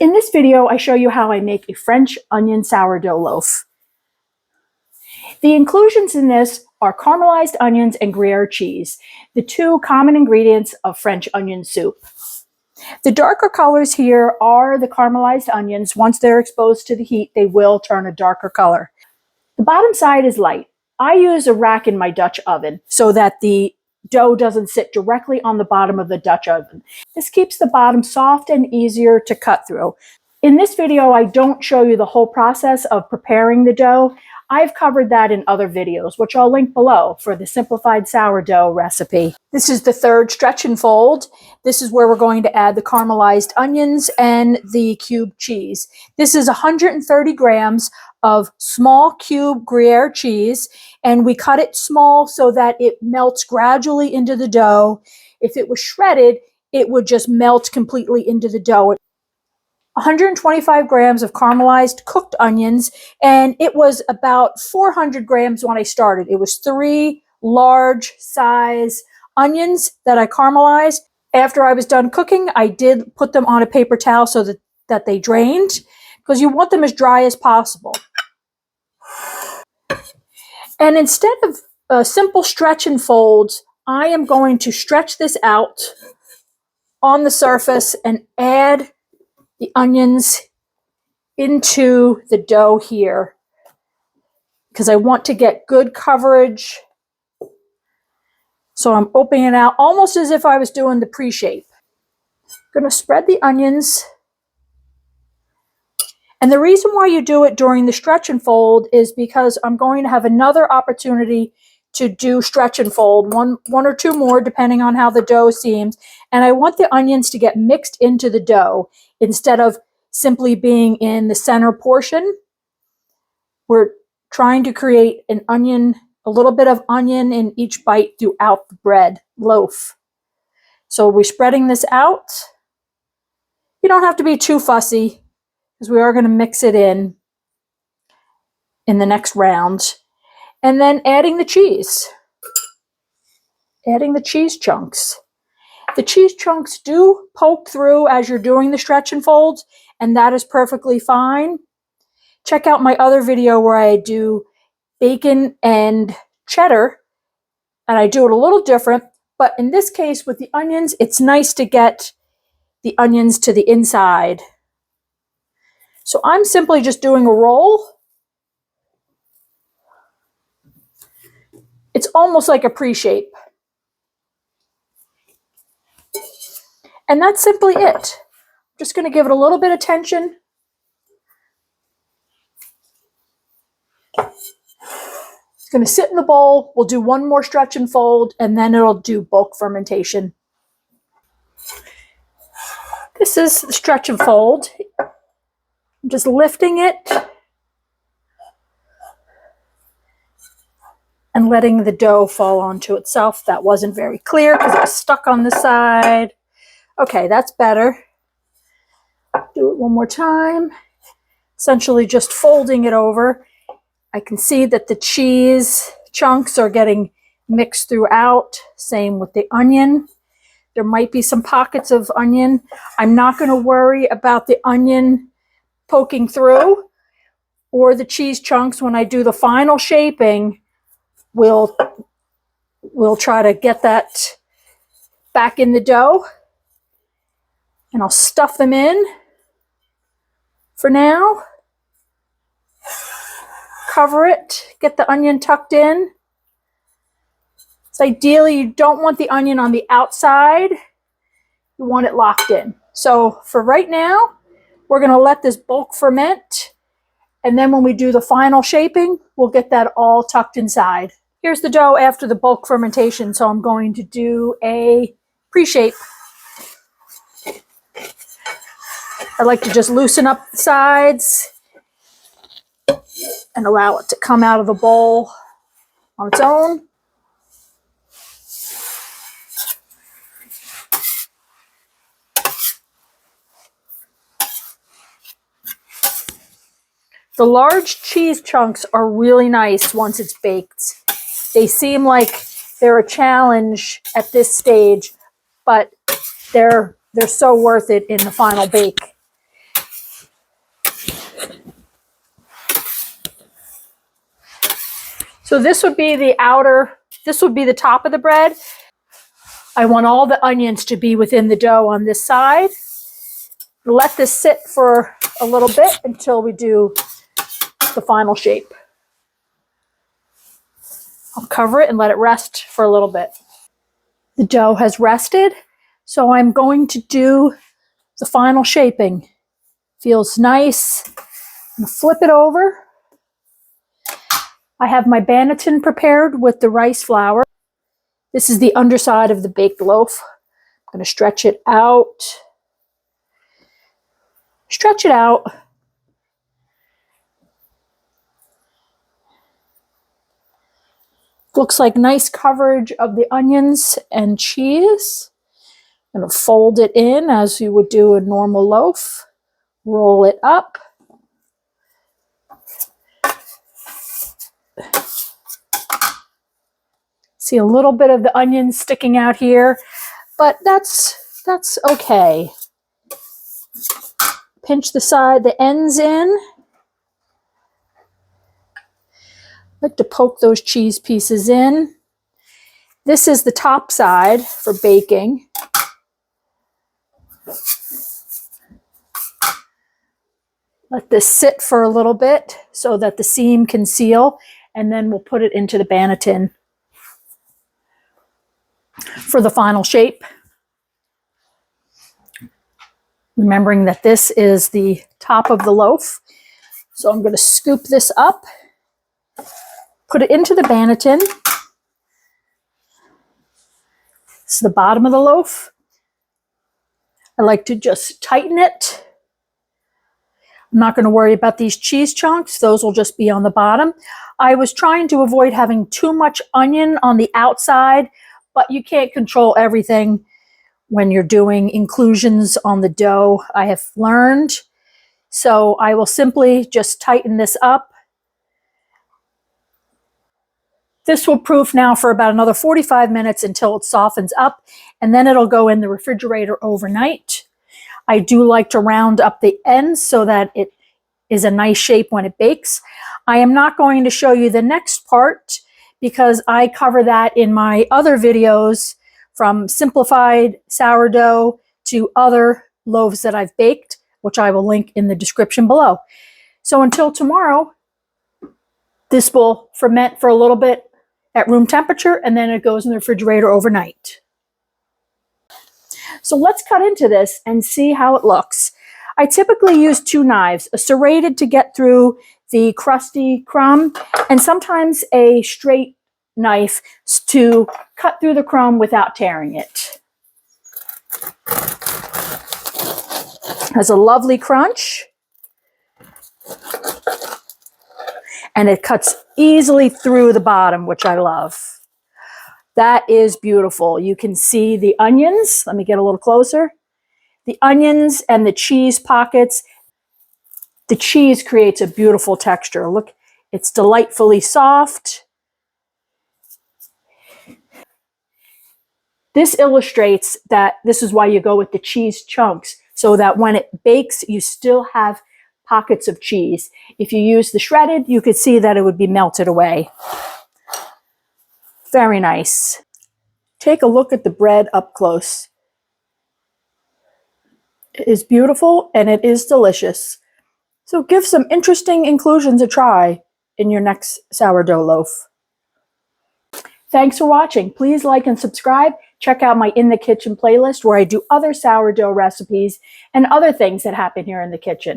In this video, I show you how I make a French onion sourdough loaf. The inclusions in this are caramelized onions and Gruyere cheese, the two common ingredients of French onion soup. The darker colors here are the caramelized onions. Once they're exposed to the heat, they will turn a darker color. The bottom side is light. I use a rack in my Dutch oven so that the dough doesn't sit directly on the bottom of the Dutch oven. This keeps the bottom soft and easier to cut through. In this video, I don't show you the whole process of preparing the dough. I've covered that in other videos, which I'll link below for the simplified sourdough recipe. This is the third stretch and fold. This is where we're going to add the caramelized onions and the cube cheese. This is 130 grams of small cube Gruyere cheese, and we cut it small so that it melts gradually into the dough. If it was shredded, it would just melt completely into the dough. 125 grams of caramelized cooked onions, and it was about 400 grams when I started. It was 3 large size onions that I caramelized. After I was done cooking, I did put them on a paper towel so that they drained, because you want them as dry as possible. And instead of a simple stretch and folds, I am going to stretch this out on the surface and add the onions into the dough here, because I want to get good coverage. So I'm opening it out almost as if I was doing the pre-shape. I'm going to spread the onions. And the reason why you do it during the stretch and fold is because I'm going to have another opportunity to do stretch and fold, one or two more, depending on how the dough seems. And I want the onions to get mixed into the dough instead of simply being in the center portion. We're trying to create an onion, a little bit of onion in each bite throughout the bread loaf. So we're spreading this out. You don't have to be too fussy, because we are going to mix it in the next round. And then adding the cheese. Adding the cheese chunks. The cheese chunks do poke through as you're doing the stretch and folds, and that is perfectly fine. Check out my other video where I do bacon and cheddar, and I do it a little different. But in this case, with the onions, it's nice to get the onions to the inside. So I'm simply just doing a roll. It's almost like a pre-shape. And that's simply it. I'm just going to give it a little bit of tension. It's going to sit in the bowl. We'll do one more stretch and fold, and then it'll do bulk fermentation. This is the stretch and fold. I'm just lifting it and letting the dough fall onto itself. That wasn't very clear because it was stuck on the side. Okay, that's better. Do it one more time. Essentially just folding it over. I can see that the cheese chunks are getting mixed throughout. Same with the onion. There might be some pockets of onion. I'm not going to worry about the onion poking through or the cheese chunks. When I do the final shaping, we'll try to get that back in the dough, and I'll stuff them in for now. Cover it, get the onion tucked in. So ideally, you don't want the onion on the outside. You want it locked in. So for right now, we're going to let this bulk ferment. And then when we do the final shaping, we'll get that all tucked inside. Here's the dough after the bulk fermentation. So I'm going to do a pre-shape. I like to just loosen up the sides and allow it to come out of the bowl on its own. The large cheese chunks are really nice once it's baked. They seem like they're a challenge at this stage, but they're so worth it in the final bake. So this would be the outer, this would be the top of the bread. I want all the onions to be within the dough on this side. Let this sit for a little bit until we do the final shape. I'll cover it and let it rest for a little bit. The dough has rested, so I'm going to do the final shaping. Feels nice. I'm going to flip it over. I have my banneton prepared with the rice flour. This is the underside of the baked loaf. I'm going to stretch it out. Stretch it out. Looks like nice coverage of the onions and cheese. I'm going to fold it in as you would do a normal loaf. Roll it up. See a little bit of the onion sticking out here, but that's okay. Pinch the ends in. Like to poke those cheese pieces in. This is the top side for baking. Let this sit for a little bit so that the seam can seal, and then we'll put it into the banneton for the final shape. Remembering that this is the top of the loaf. So I'm going to scoop this up, put it into the banneton. This is the bottom of the loaf. I like to just tighten it. I'm not going to worry about these cheese chunks. Those will just be on the bottom. I was trying to avoid having too much onion on the outside, but you can't control everything when you're doing inclusions on the dough, I have learned. So I will simply just tighten this up. This will proof now for about another 45 minutes until it softens up, and then it'll go in the refrigerator overnight. I do like to round up the ends so that it is a nice shape when it bakes. I am not going to show you the next part because I cover that in my other videos, from simplified sourdough to other loaves that I've baked, which I will link in the description below. So until tomorrow, this will ferment for a little bit at room temperature, and then it goes in the refrigerator overnight. So let's cut into this and see how it looks. I typically use 2 knives, a serrated to get through the crusty crumb, and sometimes a straight knife to cut through the crumb without tearing it. Has a lovely crunch, and it cuts easily through the bottom, which I love. That is beautiful. You can see the onions. Let me get a little closer. The onions and the cheese pockets. The cheese creates a beautiful texture. Look, it's delightfully soft. This illustrates that this is why you go with the cheese chunks, so that when it bakes, you still have pockets of cheese. If you use the shredded, you could see that it would be melted away. Very nice. Take a look at the bread up close. It is beautiful and it is delicious. So give some interesting inclusions a try in your next sourdough loaf. Thanks for watching. Please like and subscribe. Check out my In the Kitchen playlist where I do other sourdough recipes and other things that happen here in the kitchen.